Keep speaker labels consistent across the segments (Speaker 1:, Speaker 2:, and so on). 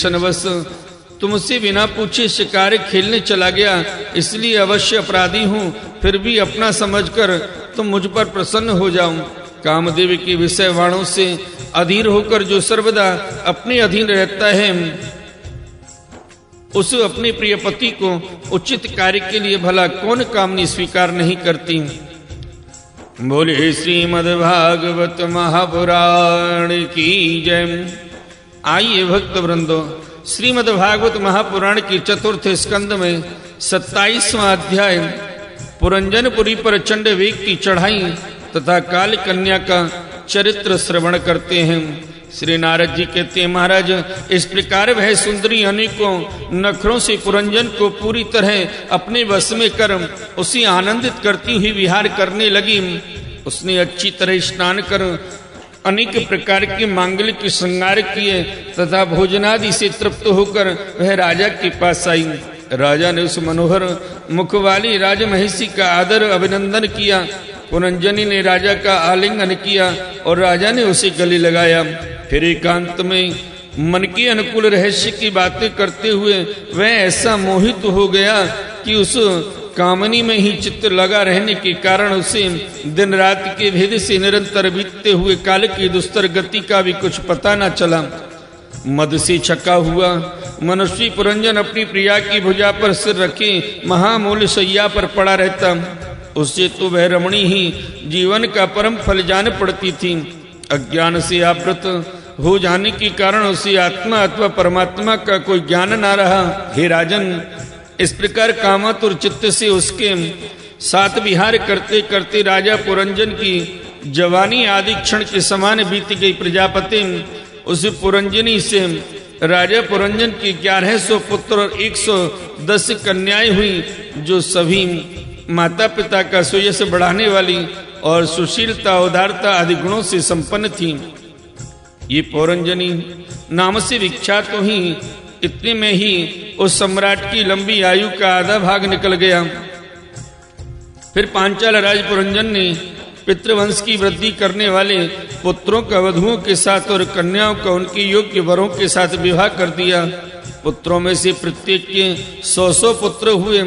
Speaker 1: क्षणवश तुमसे बिना पूछे शिकार खेलने चला गया, इसलिए अवश्य अपराधी हूँ, फिर भी अपना समझकर तुम मुझ पर प्रसन्न हो जाओ। कामदेव के विषय वाणों से अधीर होकर जो सर्वदा अपने अधीन रहता है, उस अपने प्रिय पति को उचित कार्य के लिए भला कौन कामनी स्वीकार नहीं करती। बोले श्रीमद्भागवत महापुराण की जय। आइए भक्त वृंदो, श्रीमद्भागवत महापुराण की चतुर्थ स्कंद में 27वां अध्याय पुरंजनपुरी पर चंड वेग की चढ़ाई तथा काल कन्या का चरित्र श्रवण करते हैं। श्री नारद जी कहते हैं, महाराज इस प्रकार वह सुंदरी अनेकों नखरों से पुरंजन को पूरी तरह अपने वश में कर उसे आनंदित करती हुई विहार करने लगी। उसने अच्छी तरह स्नान कर अनेक प्रकार के मांगलिक श्रृंगार किए तथा भोजनादि से तृप्त होकर वह राजा के पास आई। राजा ने उस मनोहर मुख वाली राजमहिषी का आदर अभिनंदन किया। पुरंजनी ने राजा का आलिंगन किया और राजा ने उसे गले लगाया। फिर एकांत में मन के अनुकूल रहस्य की बातें करते हुए वह ऐसा मोहित हो गया कि उस कामनी में ही चित्त लगा रहने के कारण उसे दिन रात के भेद से निरंतर बीतते हुए काल की दुस्तर गति का भी कुछ पता न चला। मद से छका हुआ मनुष्य पुरंजन अपनी प्रिया की भुजा पर सिर रखे महामूल शैया पर पड़ा रहता। उससे तो वह रमणी ही जीवन का परम फल जान पड़ती थी। अज्ञान से आवृत हो जाने के कारण उसे आत्मा अथवा परमात्मा का कोई ज्ञान न रहा। हे राजन, इस प्रकार कामातुर चित्त से उसके साथ विहार करते करते राजा पुरंजन की जवानी आदि क्षण के समान बीत गई। प्रजापति उस पुरंजनी से राजा पुरंजन की 1100 पुत्र और 110 कन्याएं हुई, जो सभी माता पिता का सुयश बढ़ाने वाली और सुशीलता उदारता आदि गुणों से संपन्न थी। ये पुरंजनी नाम से विख्यात तो ही इतने में ही उस सम्राट की लंबी आयु का आधा भाग निकल गया। फिर पांचाल राज पुरंजन ने पितृवंश की वृद्धि करने वाले पुत्रों का वधुओं के साथ और कन्याओं का उनके योग्य वरों के साथ विवाह कर दिया। पुत्रों में से प्रत्येक के 100 पुत्र हुए।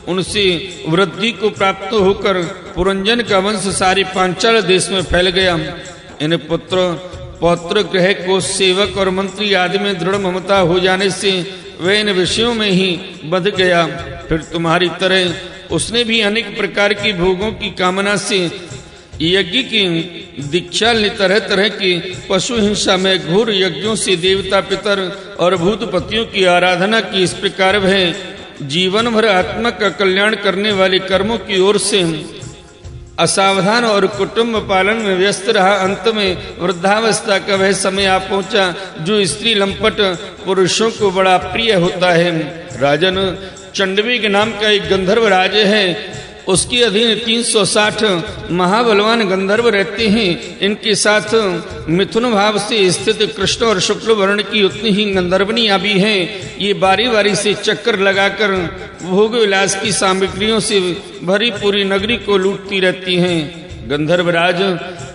Speaker 1: उनसे वृद्धि को प्राप्त होकर पुरंजन का वंश सारे पांचाल देश में फैल गया। इन पौत्र गृह को सेवक और मंत्री आदि में दृढ़ ममता हो जाने से वह इन विषयों में ही बंध गया। फिर तुम्हारी तरह उसने भी अनेक प्रकार की भोगों की कामना से यज्ञ की दीक्षा ले तरह तरह की पशु हिंसा में घोर यज्ञों से देवता पितर और भूतपतियों की आराधना की। इस प्रकार वह जीवन भर आत्मा का कल्याण करने वाले कर्मों की ओर से असावधान और कुटुंब पालन में व्यस्त रहा। अंत में वृद्धावस्था का वह समय आ पहुंचा जो स्त्री लंपट पुरुषों को बड़ा प्रिय होता है। राजन, चंडवेग नाम का एक गंधर्व राज है। उसके अधीन 360 महाबलवान गंधर्व रहते हैं। इनके साथ मिथुन भाव से स्थित कृष्ण और शुक्ल वर्ण की उतनी ही गंधर्वनियां भी हैं। ये बारी बारी से चक्कर लगाकर भोग विलास की सामग्रियों से भरी पूरी नगरी को लूटती रहती हैं। गंधर्वराज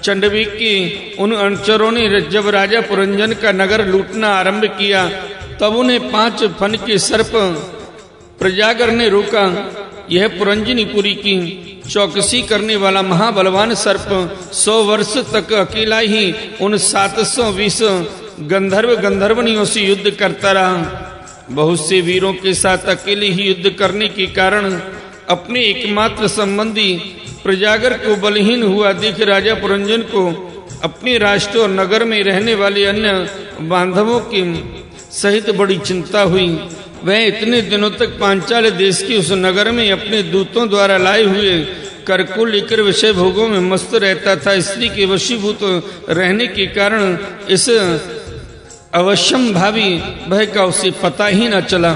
Speaker 1: चंडवेग के उन अनुचरों ने जब राजा पुरंजन का नगर लूटना आरंभ किया, तब उन्हें 5 फन के सर्प प्रजागर ने रोका। यह पुरंजनीपुरी की चौकसी करने वाला महाबलवान सर्प 100 वर्ष तक अकेला ही उन 720 गंधर्वनियों से युद्ध करता रहा। बहुत से वीरों के साथ अकेले ही युद्ध करने के कारण अपने एकमात्र संबंधी प्रजागर को बलहीन हुआ देख राजा पुरंजन को अपने राष्ट्र और नगर में रहने वाले अन्य बांधवों के सहित बड़ी चिंता हुई। वह इतने दिनों तक पांचाल देश के उस नगर में अपने दूतों द्वारा लाए हुए कर को लेकर विषय भोगों में मस्त रहता था। स्त्री के वशीभूत रहने के कारण इस अवश्यम भावी भय का उसे पता ही न चला।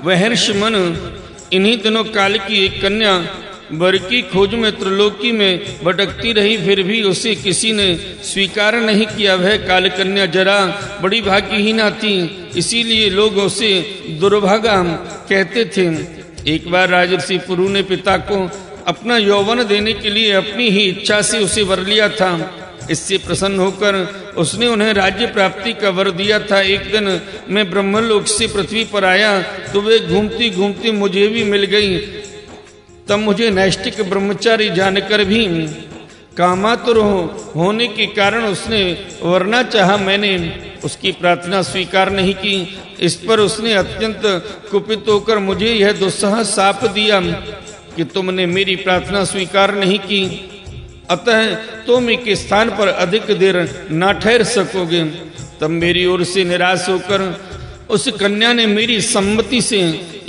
Speaker 1: वह हर्षमन इन्हीं दिनों काल की एक कन्या वर की खोज में त्रिलोकी में भटकती रही, फिर भी उसे किसी ने स्वीकार नहीं किया। वह काल कन्या जरा बड़ी भाग्यहीना थी, इसीलिए लोग उसे दुर्भागा कहते थे। एक बार राजर्षि पुरु ने पिता को अपना यौवन देने के लिए अपनी ही इच्छा से उसे वर लिया था। इससे प्रसन्न होकर उसने उन्हें राज्य प्राप्ति का वर दिया था। एक दिन मैं ब्रह्मलोक से पृथ्वी पर आया तो वे घूमती घूमती मुझे भी मिल गई। तब मुझे नैष्टिक ब्रह्मचारी जानकर भी कामातुर होने के कारण उसने वरना चाहा, मैंने उसकी प्रार्थना स्वीकार नहीं की। इस पर उसने अत्यंत कुपित होकर मुझे यह दुस्सह शाप दिया कि तुमने मेरी प्रार्थना स्वीकार नहीं की, अतः तुम एक स्थान पर अधिक देर ना ठहर सकोगे। तब मेरी ओर से निराश होकर उस कन्या ने मेरी सम्मति से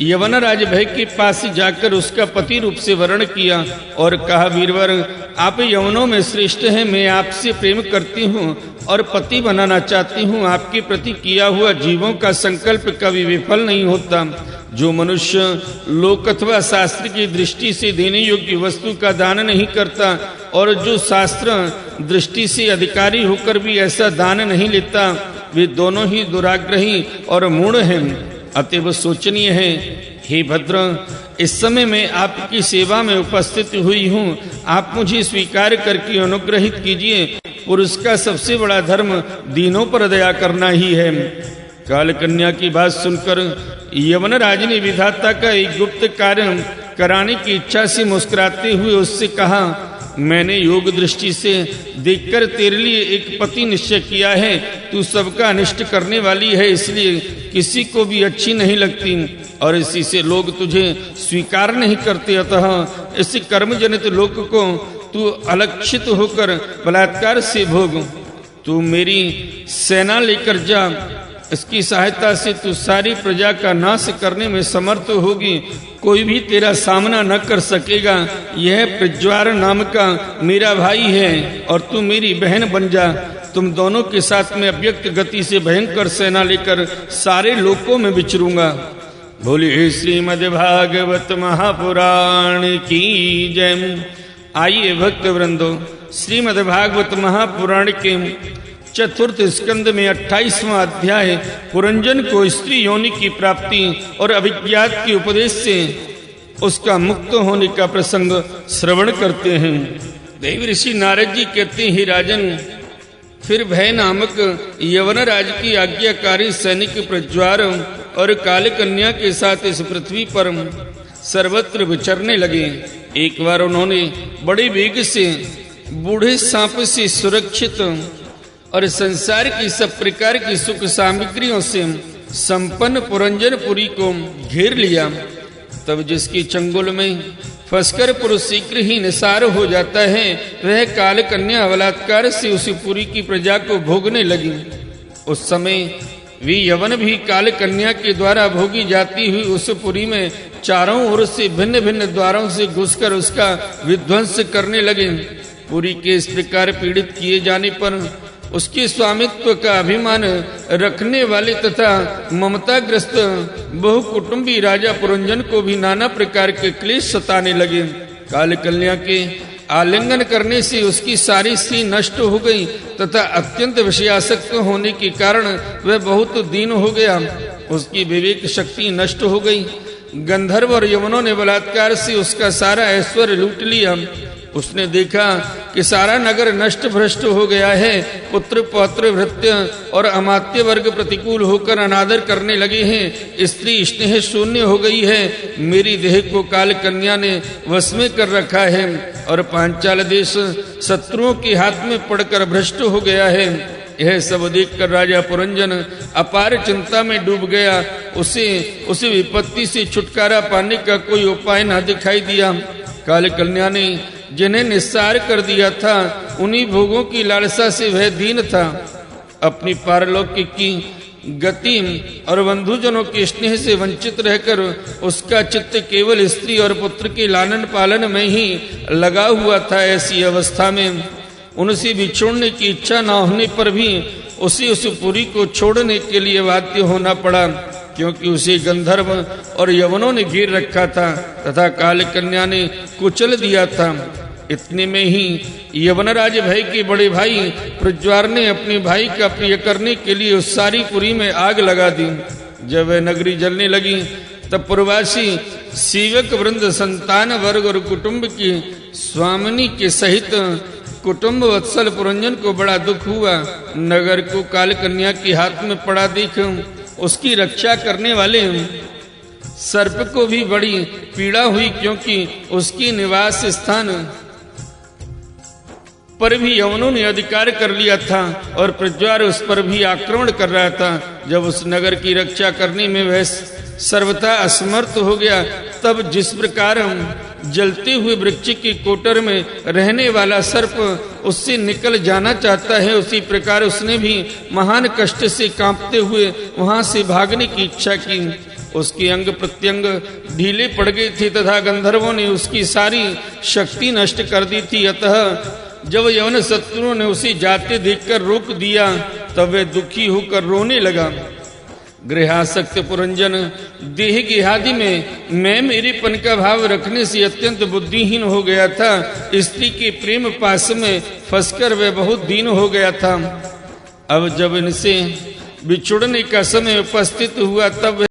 Speaker 1: यवनराज भय के पास जाकर उसका पति रूप से वर्ण किया और कहा, वीरवर आप यवनों में श्रेष्ठ हैं, मैं आपसे प्रेम करती हूँ और पति बनाना चाहती हूँ। आपके प्रति किया हुआ जीवों का संकल्प कभी विफल नहीं होता। जो मनुष्य लोक अथवा शास्त्र की दृष्टि से देने योग्य वस्तु का दान नहीं करता और जो शास्त्र दृष्टि से अधिकारी होकर भी ऐसा दान नहीं लेता, वे दोनों ही दुराग्रही और मूढ़ हैं। अतएव सोचनीय है, हे भद्र, इस समय मैं आपकी सेवा में उपस्थित हुई हूँ, आप मुझे स्वीकार करके अनुग्रहित कीजिए। पुरुष का सबसे बड़ा धर्म दीनों पर दया करना ही है। काल कन्या की बात सुनकर यवनराज ने विधाता का एक गुप्त कार्य कराने की इच्छा से मुस्कुराते हुए उससे कहा, मैंने योग दृष्टि से देखकर तेरे लिए एक पति निश्चय किया है। तू सबका अनिष्ट करने वाली है, इसलिए किसी को भी अच्छी नहीं लगती और इसी से लोग तुझे स्वीकार नहीं करते। अतः इस कर्म जनित लोक को तू अलक्षित होकर बलात्कार से भोग। तू मेरी सेना लेकर जा, इसकी सहायता से तू सारी प्रजा का नाश करने में समर्थ होगी, कोई भी तेरा सामना न कर सकेगा। यह प्रज्वार नाम का मेरा भाई है और तू मेरी बहन बन जा। तुम दोनों के साथ में अव्यक्त गति से भयंकर सेना लेकर सारे लोकों में विचरूंगा। बोलिए श्रीमद् भागवत महापुराण की जय। आइए भक्त वृंदो, श्रीमद् भागवत महापुराण के चतुर्थ स्कंद में 28वां अध्याय पुरंजन को स्त्री योनि की प्राप्ति और अभिज्ञात के उपदेश से उसका मुक्त होने का प्रसंग श्रवण करते हैं। देव ऋषि नारद जी कहते हैं, राजन, फिर भय नामक यवनराज की आज्ञाकारी सैनिक प्रज्वार और काल कन्या के साथ इस पृथ्वी पर सर्वत्र विचरने लगे। एक बार उन्होंने बड़े वेग से बूढ़े सांप से सुरक्षित और संसार की सब प्रकार की सुख सामग्रियों से संपन्न पुरंजनपुरी को घेर लिया। तब जिसकी चंगुल में फंसकर पुरुष शीघ्र ही निसार हो जाता है, वह काल कन्या बलात्कार से उसी पुरी की प्रजा को भोगने लगी। उस समय वे यवन भी काल कन्या के द्वारा भोगी जाती हुई उस पुरी में चारों ओर से भिन्न भिन्न द्वारों से घुसकर उसका विध्वंस करने लगे। पुरी के इस प्रकार पीड़ित किए जाने पर उसके स्वामित्व का अभिमान रखने वाले तथा ममताग्रस्त बहुकुटुंबी राजा पुरंजन को भी नाना प्रकार के क्लेश सताने लगे। काल कन्या के आलिंगन करने से उसकी सारी स्त्री नष्ट हो गई तथा अत्यंत विषयासक्त होने के कारण वह बहुत दीन हो गया। उसकी विवेक शक्ति नष्ट हो गई। गंधर्व और यवनों ने बलात्कार से उसका सारा ऐश्वर्य लूट लिया। उसने देखा कि सारा नगर नष्ट भ्रष्ट हो गया है। पुत्र पौत्र भृत्य और अमात्य वर्ग प्रतिकूल होकर अनादर करने लगे हैं। स्त्री स्नेह शून्य हो गई है। मेरी देह को काल कन्या ने वश में कर रखा है और पांचाल देश शत्रुओं के हाथ में पड़कर भ्रष्ट हो गया है। यह सब देखकर राजा पुरंजन अपार चिंता में डूब गया। उसे उस विपत्ति से छुटकारा पाने का कोई उपाय न दिखाई दिया। काल कन्या ने जिन्हें निस्सार कर दिया था, उन्हीं भोगों की लालसा से वह दीन था। अपनी पारलौकिक की गति और बंधुजनों के स्नेह से वंचित रहकर उसका चित्त केवल स्त्री और पुत्र के लालन पालन में ही लगा हुआ था। ऐसी अवस्था में उनसे बिछोड़ने की इच्छा न होने पर भी उसे उस पुरी को छोड़ने के लिए बाध्य होना पड़ा, क्योंकि उसे गंधर्व और यवनों ने घेर रखा था तथा काल कन्या ने कुचल दिया था। इतने में ही यवनराज भय के बड़े भाई प्रज्वार ने अपने भाई का प्रिय करने के लिए उस सारी पुरी में आग लगा दी। जब वह नगरी जलने लगी तब पूर्ववासी सेवक वृंद, संतान वर्ग और कुटुंब की स्वामिनी के सहित कुटुंब वत्सल पुरंजन को बड़ा दुख हुआ। नगर को काल कन्या के हाथ में पड़ा देख उसकी रक्षा करने वाले सर्प को भी बड़ी पीड़ा हुई, क्योंकि उसकी निवास स्थान पर भी यवनों ने अधिकार कर लिया था और प्रज्वार उस पर भी आक्रमण कर रहा था। जब उस नगर की रक्षा करने में वह सर्वथा असमर्थ हो गया, तब जिस प्रकार जलते हुए वृक्ष की कोटर में रहने वाला सर्प उससे निकल जाना चाहता है, उसी प्रकार उसने भी महान कष्ट से कांपते हुए वहां से भागने की इच्छा की। उसके अंग प्रत्यंग ढीले पड़ गए थे तथा गंधर्वों ने उसकी सारी शक्ति नष्ट कर दी थी। अतः जब यवन शत्रुओं ने उसे जाते देखकर रोक दिया, तब वह दुखी होकर रोने लगा। गृहासक्त पुरंजन देह गेहादि में मैं मेरेपन का भाव रखने से अत्यंत बुद्धिहीन हो गया था। स्त्री के प्रेम पास में फंसकर वह बहुत दीन हो गया था। अब जब इनसे बिछुड़ने का समय उपस्थित हुआ, तब